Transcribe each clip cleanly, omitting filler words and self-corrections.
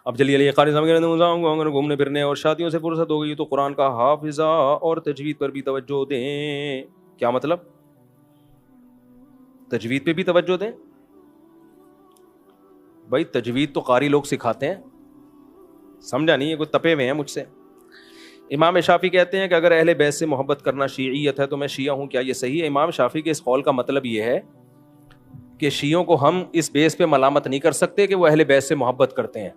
اب جلیے علی قاری صاحب گھومنے پھرنے اور شادیوں سے فرصت ہو گئی تو قرآن کا حافظہ اور تجوید پر بھی توجہ دیں. کیا مطلب؟ تجوید پہ بھی توجہ دیں. بھائی تجوید تو قاری لوگ سکھاتے ہیں, سمجھا نہیں, ہے کوئی تپے ہوئے ہیں مجھ سے. امام شافعی کہتے ہیں کہ اگر اہل بیت سے محبت کرنا شیعیت ہے تو میں شیعہ ہوں, کیا یہ صحیح ہے؟ امام شافعی کے اس قول کا مطلب یہ ہے کہ شیعوں کو ہم اس بیس پہ ملامت نہیں کر سکتے کہ وہ اہل بیت سے محبت کرتے ہیں,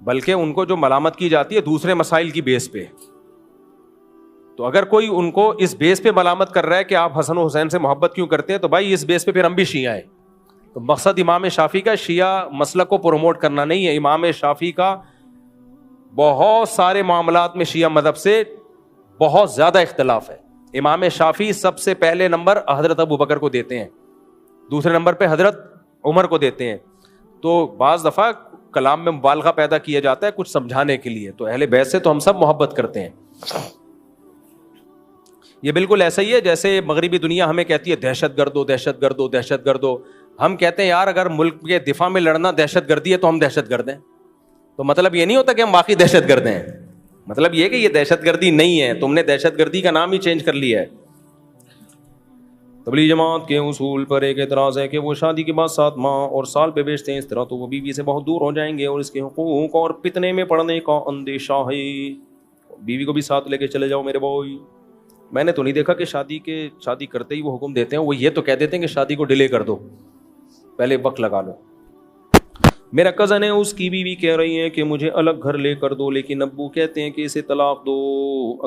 بلکہ ان کو جو ملامت کی جاتی ہے دوسرے مسائل کی بیس پہ. تو اگر کوئی ان کو اس بیس پہ ملامت کر رہا ہے کہ آپ حسن و حسین سے محبت کیوں کرتے ہیں, تو بھائی اس بیس پہ پھر ہم بھی شیعہ ہیں. تو مقصد امام شافعی کا شیعہ مسلک کو پروموٹ کرنا نہیں ہے. امام شافعی کا بہت سارے معاملات میں شیعہ مذہب سے بہت زیادہ اختلاف ہے. امام شافعی سب سے پہلے نمبر حضرت ابو بکر کو دیتے ہیں, دوسرے نمبر پہ حضرت عمر کو دیتے ہیں. تو بعض دفعہ کلام میں مبالغہ پیدا کیا جاتا ہے کچھ سمجھانے کے لیے. تو اہل بیت سے تو ہم سب محبت کرتے ہیں. یہ بالکل ایسا ہی ہے جیسے مغربی دنیا ہمیں کہتی ہے دہشت گرد ہو, دہشت گرد ہو, دہشت گرد ہو. ہم کہتے ہیں یار اگر ملک کے دفاع میں لڑنا دہشت گردی ہے تو ہم دہشت گرد ہیں. تو مطلب یہ نہیں ہوتا کہ ہم واقعی دہشت گرد ہیں, مطلب یہ کہ یہ دہشت گردی نہیں ہے, تم نے دہشت گردی کا نام ہی چینج کر لیا ہے. تبلیغ جماعت کے اصول پر ایک اعتراض ہے کہ وہ شادی کے بعد 7 ماہ اور سال پہ بیچتے ہیں, اس طرح تو وہ بیوی سے بہت دور ہو جائیں گے اور اس کے حقوق اور فتنے میں پڑنے کا اندیشہ ہے. بیوی کو بھی ساتھ لے کے چلے جاؤ میرے بھائی. میں نے تو نہیں دیکھا کہ شادی کرتے ہی وہ حکم دیتے ہیں. وہ یہ تو کہہ دیتے ہیں کہ شادی کو ڈیلے کر دو, پہلے وقت لگا لو. میرا کزن ہے, اس کی بیوی کہہ رہی ہے کہ مجھے الگ گھر لے کر دو, لیکن ابو کہتے ہیں کہ اسے طلاق دو.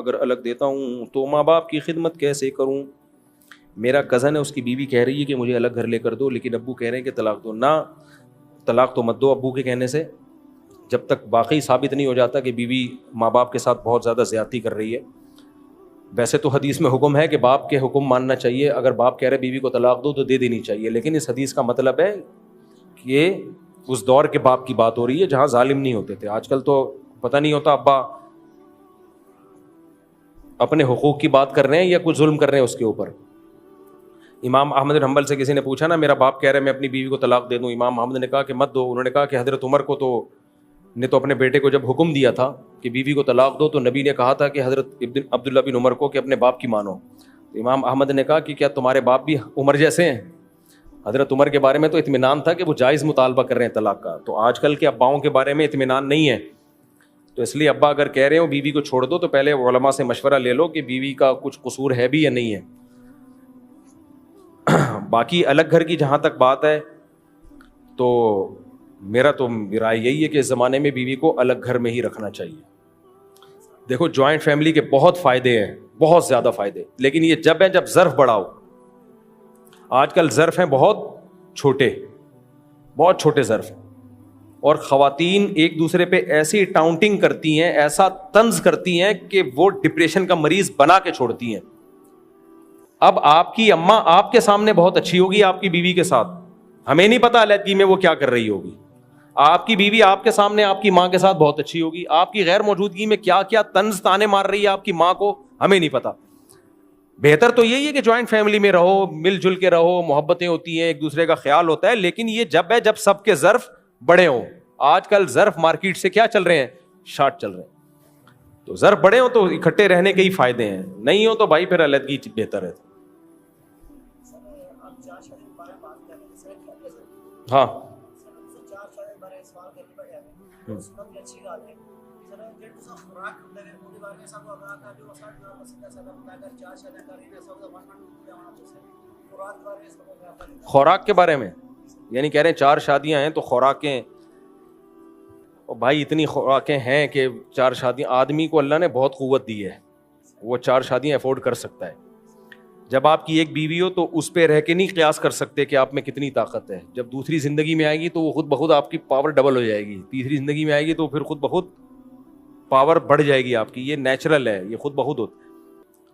اگر الگ دیتا ہوں تو ماں باپ کی خدمت کیسے کروں؟ میرا کزن ہے, اس کی بیوی کہہ رہی ہے کہ مجھے الگ گھر لے کر دو, لیکن ابو کہہ رہے ہیں کہ طلاق دو. نہ, طلاق تو مت دو ابو کے کہنے سے, جب تک واقعی ثابت نہیں ہو جاتا کہ بیوی ماں باپ کے ساتھ بہت زیادہ زیادتی کر رہی ہے. ویسے تو حدیث میں حکم ہے کہ باپ کے حکم ماننا چاہیے. اگر باپ کہہ رہے بیوی کو طلاق دو تو دے دینی چاہیے, لیکن اس حدیث کا مطلب ہے کہ اس دور کے باپ کی بات ہو رہی ہے جہاں ظالم نہیں ہوتے تھے. آج کل تو پتہ نہیں ہوتا ابا اپنے حقوق کی بات کر رہے ہیں یا کچھ ظلم کر رہے ہیں اس کے اوپر. امام احمد بن حنبل سے کسی نے پوچھا نا, میرا باپ کہہ رہا ہے میں اپنی بیوی کو طلاق دے دوں. امام احمد نے کہا کہ مت دو. انہوں نے کہا کہ حضرت عمر کو نے تو اپنے بیٹے کو جب حکم دیا تھا کہ بیوی کو طلاق دو, تو نبی نے کہا تھا کہ حضرت عبداللہ بن عمر کو کہ اپنے باپ کی مانو. تو امام احمد نے کہا کہ کیا تمہارے باپ بھی عمر جیسے ہیں؟ حضرت عمر کے بارے میں تو اطمینان تھا کہ وہ جائز مطالبہ کر رہے ہیں طلاق کا. تو آج کل کے اباؤں کے بارے میں اطمینان نہیں ہے. تو اس لیے ابا اگر کہہ رہے ہو بیوی کو چھوڑ دو تو پہلے علماء سے مشورہ لے لو کہ بیوی کا کچھ قصور ہے بھی یا نہیں ہے. باقی الگ گھر کی جہاں تک بات ہے تو میرا تو رائے یہی ہے کہ اس زمانے میں بیوی کو الگ گھر میں ہی رکھنا چاہیے. دیکھو جوائنٹ فیملی کے بہت فائدے ہیں, بہت زیادہ فائدے, لیکن یہ جب ہے جب ظرف بڑھاؤ. آج کل ظرف ہیں بہت چھوٹے ظرف ہیں, اور خواتین ایک دوسرے پہ ایسی ٹاؤنٹنگ کرتی ہیں, ایسا طنز کرتی ہیں کہ وہ ڈپریشن کا مریض بنا کے چھوڑتی ہیں. اب آپ کی اماں آپ کے سامنے بہت اچھی ہوگی آپ کی بیوی کے ساتھ, ہمیں نہیں پتا علیحدگی میں وہ کیا کر رہی ہوگی. آپ کی بیوی آپ کے سامنے آپ کی ماں کے ساتھ بہت اچھی ہوگی, آپ کی غیر موجودگی میں کیا کیا طنز تانے مار رہی ہے آپ کی ماں کو, ہمیں نہیں پتا. بہتر تو یہی ہے کہ جوائنٹ فیملی میں رہو, مل جل کے رہو, محبتیں ہوتی ہیں, ایک دوسرے کا خیال ہوتا ہے, لیکن یہ جب ہے جب سب کے ظرف بڑے ہوں. آج کل ظرف مارکیٹ سے کیا چل رہے ہیں, شارٹ چل رہے ہیں. تو ظرف بڑے ہوں تو اکٹھے رہنے کے ہی فائدے ہیں, نہیں ہو تو بھائی پھر علیحدگی بہتر ہے. ہاں خوراک کے بارے میں یعنی کہہ رہے ہیں 4 شادیاں ہیں تو خوراکیں, اور بھائی اتنی خوراکیں ہیں کہ 4 شادیاں, آدمی کو اللہ نے بہت قوت دی ہے, وہ 4 شادیاں افورڈ کر سکتا ہے. جب آپ کی ایک بیوی ہو تو اس پہ رہ کے نہیں قیاس کر سکتے کہ آپ میں کتنی طاقت ہے. جب دوسری زندگی میں آئے گی تو وہ خود بخود آپ کی پاور ڈبل ہو جائے گی, تیسری زندگی میں آئے گی تو پھر خود بخود پاور بڑھ جائے گی آپ کی. یہ نیچرل ہے, یہ خود بخود ہوتا ہے.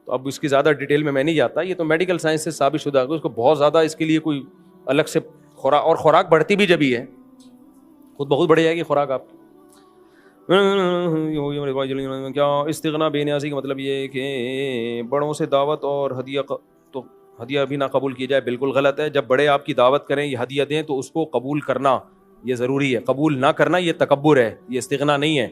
تو اب اس کی زیادہ ڈیٹیل میں نہیں جاتا, یہ تو میڈیکل سائنس سے ثابت شدہ ہے. اس کو بہت زیادہ اس کے لیے کوئی الگ سے خوراک, اور خوراک بڑھتی بھی جب ہی ہے, خود بخود بڑھ جائے گی خوراک آپ کی. کیا استغنا بے نیازی کا مطلب یہ ہے کہ بڑوں سے دعوت اور ہدیہ بھی نہ قبول کیا جائے؟ بالکل غلط ہے. جب بڑے آپ کی دعوت کریں یا ہدیہ دیں تو اس کو قبول کرنا یہ ضروری ہے. قبول نہ کرنا یہ تکبر ہے, یہ استغنا نہیں ہے.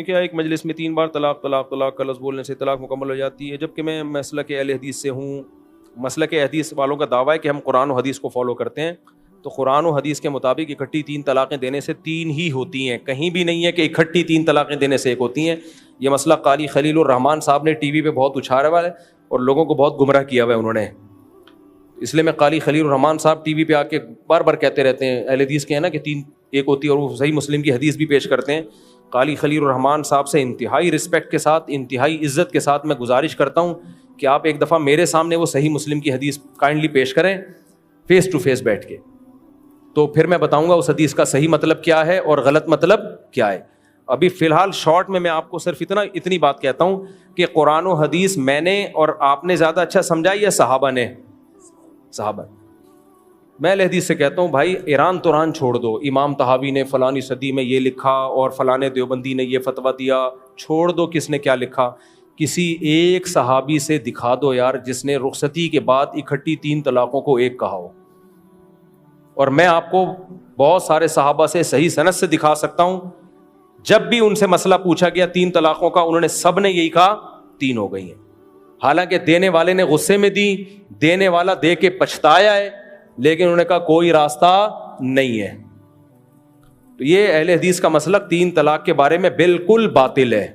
کیا ایک مجلس میں 3 بار طلاق طلاق طلاق کا لفظ بولنے سے طلاق مکمل ہو جاتی ہے؟ جبکہ میں مسلک اہل حدیث سے ہوں. مسلک حدیث والوں کا دعویٰ ہے کہ ہم قرآن و حدیث کو فالو کرتے ہیں, تو قرآن و حدیث کے مطابق اکٹھی 3 طلاقیں دینے سے 3 ہی ہوتی ہیں, کہیں بھی نہیں ہے کہ اکٹھی 3 طلاقیں دینے سے 1 ہوتی ہیں. یہ مسئلہ قاضی خلیل الرحمان صاحب نے ٹی وی پہ بہت اچھالا ہوا ہے اور لوگوں کو بہت گمراہ کیا ہوا ہے انہوں نے. اس لیے میں قاضی خلیل الرحمان صاحب ٹی وی پہ آ کے بار بار کہتے رہتے ہیں, اہل حدیث کے ہیں نا کہ 3 1 ہوتی ہے, اور وہ صحیح مسلم کی حدیث بھی پیش کرتے ہیں. قاضی خلیل الرحمان صاحب سے انتہائی رسپیکٹ کے ساتھ, انتہائی عزت کے ساتھ میں گزارش کرتا ہوں کہ آپ ایک دفعہ میرے سامنے وہ صحیح مسلم کی حدیث کائنڈلی پیش کریں فیس ٹو فیس بیٹھ کے, تو پھر میں بتاؤں گا اس حدیث کا صحیح مطلب کیا ہے اور غلط مطلب کیا ہے. ابھی فی الحال شارٹ میں آپ کو صرف اتنی بات کہتا ہوں کہ قرآن و حدیث میں نے اور آپ نے زیادہ اچھا سمجھا یا صحابہ نے؟ صحابہ. میں اہل حدیث سے کہتا ہوں بھائی ایران توران چھوڑ دو, امام طحاوی نے فلانی صدی میں یہ لکھا اور فلانے دیوبندی نے یہ فتویٰ دیا, چھوڑ دو کس نے کیا لکھا. کسی ایک صحابی سے دکھا دو یار جس نے رخصتی کے بعد اکٹھی 3 طلاقوں کو 1 کہا ہو. اور میں آپ کو بہت سارے صحابہ سے صحیح سند سے دکھا سکتا ہوں, جب بھی ان سے مسئلہ پوچھا گیا 3 طلاقوں کا, انہوں نے سب نے یہی کہا 3 ہو گئی ہیں. حالانکہ دینے والے نے غصے میں دی, دینے والا دے کے پچھتایا ہے, لیکن انہوں نے کہا کوئی راستہ نہیں ہے. تو یہ اہل حدیث کا مسلک 3 طلاق کے بارے میں بالکل باطل ہے.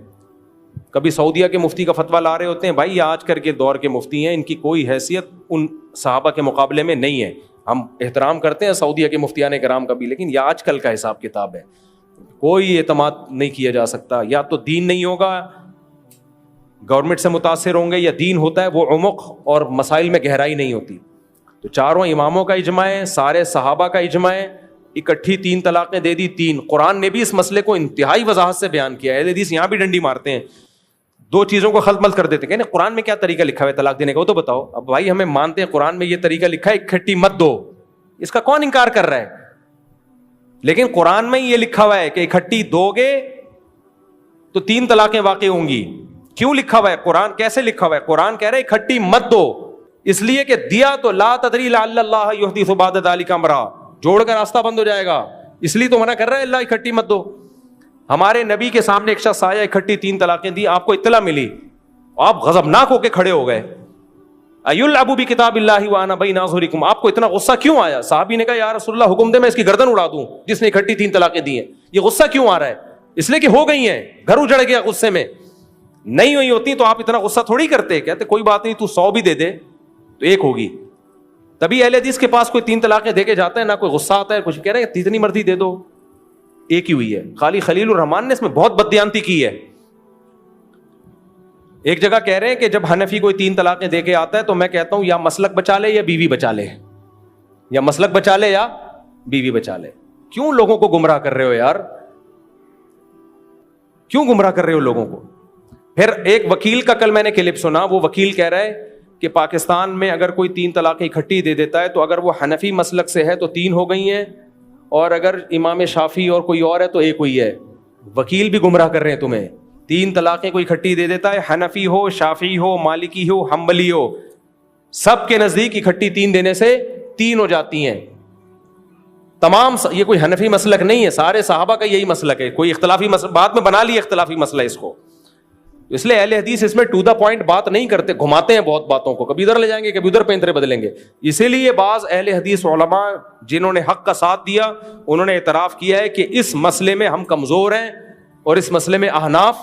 کبھی سعودیہ کے مفتی کا فتویٰ لا رہے ہوتے ہیں, بھائی یہ آج کل کے دور کے مفتی ہیں, ان کی کوئی حیثیت ان صحابہ کے مقابلے میں نہیں ہے. ہم احترام کرتے ہیں سعودیہ کے مفتیان کرام کا بھی, لیکن یہ آج کل کا حساب کتاب ہے, کوئی اعتماد نہیں کیا جا سکتا. یا تو دین نہیں ہوگا, گورنمنٹ سے متاثر ہوں گے, یا دین ہوتا ہے وہ عمق اور مسائل میں گہرائی نہیں ہوتی. تو 4 اماموں کا اجماع ہے, سارے صحابہ کا اجماع ہے, اکٹھی 3 طلاقیں دے دی 3. قرآن نے بھی اس مسئلے کو انتہائی وضاحت سے بیان کیا ہے. اہل حدیث یہاں بھی ڈنڈی مارتے ہیں, 2 چیزوں کو خلط ملط کر دیتے ہیں کہ قرآن میں کیا طریقہ لکھا ہے طلاق دینے کا, وہ تو بتاؤ. اب بھائی ہمیں مانتے ہیں قرآن میں یہ طریقہ لکھا ہے اکٹھی مت دو, اس کا کون انکار کر رہا ہے, لیکن قرآن میں یہ لکھا ہوا ہے کہ اکٹھی دو گے تو 3 طلاقیں واقع ہوں گی. کیوں لکھا ہوا ہے قرآن, کیسے لکھا ہوا ہے؟ قرآن کہہ رہا ہے اکٹھی مت دو, اس لیے کہ دیا تو لا تدری لعل اللہ یحدث بعد ذلک امرا, جوڑ کا راستہ بند ہو جائے گا, اس لیے تو منع کر رہا ہے اللہ اکٹھی مت دو. ہمارے نبی کے سامنے ایک شخص آیا, اکٹھی 3 طلاقیں دی, آپ کو اطلاع ملی, آپ غضبناک ہو کے کھڑے ہو گئے. ایلعب بکتاب اللہ وانا بین اظہرکم, آپ کو اتنا غصہ کیوں آیا؟ صحابی نے کہا یا رسول اللہ حکم دے میں اس کی گردن اڑا دوں جس نے اکٹھی 3 طلاقیں دی ہیں. یہ غصہ کیوں آ رہا ہے؟ اس لیے کہ ہو گئی ہیں, گھر اجڑ گیا غصے میں. نہیں ہوئی ہوتی تو آپ اتنا غصہ تھوڑی کرتے, کہتے کوئی بات نہیں تو 100 بھی دے دے تو 1 ہوگی. تبھی اہل حدیث کے پاس کوئی 3 طلاقیں دے کے جاتا ہے, نہ کوئی غصہ آتا ہے, کچھ کہہ رہے ہیں جتنی مرضی دے دو, 1 ہی ہوئی ہے. خالی خلیل الرحمان نے اس میں بہت بددیانتی کی ہے. ایک جگہ کہہ رہے ہیں کہ جب حنفی کوئی 3 طلاقیں دے کے آتا ہے تو میں کہتا ہوں یا مسلک بچا لے یا بیوی بچا لے, یا مسلک بچا لے یا بیوی بچا لے. کیوں لوگوں کو گمراہ کر رہے ہو یار, کیوں گمراہ کر رہے ہو لوگوں کو؟ پھر ایک وکیل کا کل میں نے کلپ سنا, وہ وکیل کہہ رہا ہے کہ پاکستان میں اگر کوئی 3 طلاقیں اکٹھی دے دیتا ہے تو اگر وہ حنفی مسلک سے ہے تو 3 ہو گئی ہیں, اور اگر امام شافعی اور کوئی اور ہے تو 1 ہوئی ہے. وکیل بھی گمراہ کر رہے ہیں تمہیں. 3 طلاقیں کوئی اکٹھی دے دیتا ہے, حنفی ہو, شافعی ہو, مالکی ہو, حنبلی ہو, سب کے نزدیک اکٹھی 3 دینے سے 3 ہو جاتی ہیں. تمام, یہ کوئی حنفی مسلک نہیں ہے, سارے صحابہ کا یہی مسلک ہے. کوئی اختلافی مسئلہ بعد میں بنا لیا اختلافی مسئلہ اس کو, اس لیے اہل حدیث اس میں ٹو دا پوائنٹ بات نہیں کرتے, گھماتے ہیں بہت باتوں کو, کبھی ادھر لے جائیں گے کبھی ادھر پینترے بدلیں گے. اسی لیے بعض اہل حدیث علماء جنہوں نے حق کا ساتھ دیا انہوں نے اعتراف کیا ہے کہ اس مسئلے میں ہم کمزور ہیں اور اس مسئلے میں احناف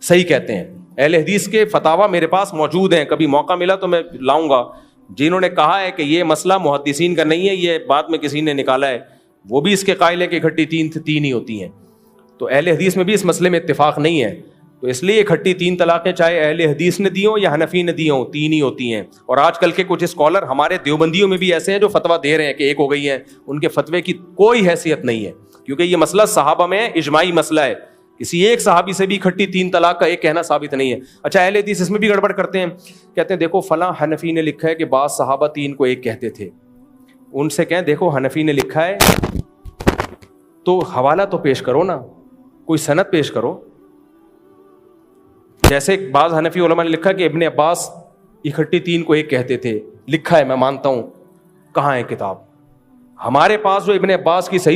صحیح کہتے ہیں. اہل حدیث کے فتاویٰ میرے پاس موجود ہیں, کبھی موقع ملا تو میں لاؤں گا, جنہوں نے کہا ہے کہ یہ مسئلہ محدثین کا نہیں ہے, یہ بعد میں کسی نے نکالا ہے, وہ بھی اس کے قائل ہے کہ اکٹھی 3 ہی ہوتی ہیں. تو اہل حدیث میں بھی اس مسئلے میں اتفاق نہیں ہے. تو اس لیے اکٹھی 3 طلاقیں چاہے اہل حدیث نے دی ہوں یا حنفی نے دی ہوں 3 ہی ہوتی ہیں. اور آج کل کے کچھ اسکالر ہمارے دیوبندیوں میں بھی ایسے ہیں جو فتویٰ دے رہے ہیں کہ 1 ہو گئی ہیں, ان کے فتوے کی کوئی حیثیت نہیں ہے, کیونکہ یہ مسئلہ صحابہ میں اجماعی مسئلہ ہے. کسی ایک صحابی سے بھی اکٹھی 3 طلاق کا 1 کہنا ثابت نہیں ہے. اچھا اہل حدیث اس میں بھی گڑبڑ کرتے ہیں, کہتے ہیں دیکھو فلاں حنفی نے لکھا ہے کہ بعض صحابہ 3 کو 1 کہتے تھے. ان سے کہیں دیکھو حنفی نے لکھا ہے تو حوالہ تو پیش کرو نا, کوئی سند پیش کرو. جیسے بعض حنفی علماء نے لکھا کہ ابن عباس اکٹھی 3 کو 1 کہتے تھے, لکھا ہے میں مانتا ہوں, کہاں ہے کتاب؟ ہمارے پاس جو ابن عباس کی صحیح